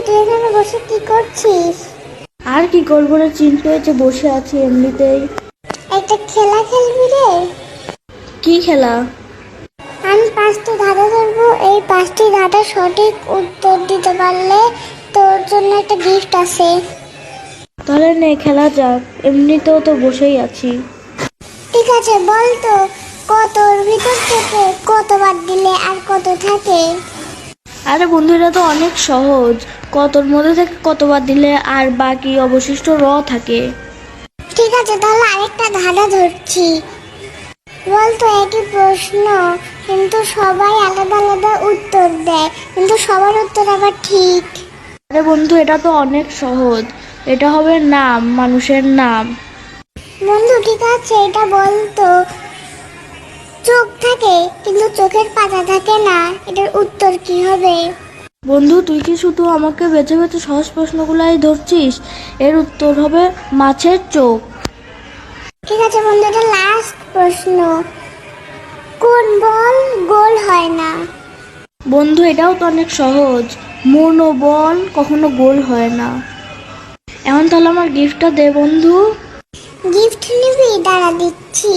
তুই এখানে বসে কি করছিস? আর কি করবো রে, চিন্তা হয়েছে, বসে আছি এমনিতেই। একটা খেলা খেলবি রে? কি খেলা? আমি 5টি ধাঁধা ধরবো, এই 5টি ধাঁধা সঠিক উত্তর দিতে পারলে তোর জন্য একটা গিফট আছে। তাহলে নে খেলা যাক, এমনিতেও তো বসেই আছি। ঠিক আছে, বল তো কতর ভিতর থেকে কতবার দিলে আর কত থাকে? আরে বন্ধু, এটা তো অনেক সহজ। কতর মধ্যে থেকে কতবার দিলে আর বাকি অবশিষ্ট থাকে। ঠিক আছে, তাহলে আরেকটা ধাঁধা ধরছি। বল তো একই প্রশ্ন, কিন্তু সবাই আলাদা আলাদা উত্তর দেয়, কিন্তু সবার উত্তর আবার ঠিক। আরে বন্ধু, এটা তো অনেক সহজ। এটা হবে নাম, মানুষের নাম। বন্ধু ঠিক আছে, এটা বল তো চোখ থাকে কিন্তু চোখের পাতা থাকে না, এটার উত্তর কি হবে? বন্ধু, তুই কি শুধু আমাকে বেছে বেছে সহজ প্রশ্নগুলাই ধরছিস? এর উত্তর হবে মাছের চোখ। ঠিক আছে বন্ধু, এটা লাস্ট প্রশ্ন। কোন বল গোল হয় না? বন্ধু, এটাও তো অনেক সহজ। মন ও বল কখনো গোল হয় না। এখন তাহলে আমার গিফটটা দে বন্ধু। গিফট নিবি? দাঁড়া দিচ্ছি।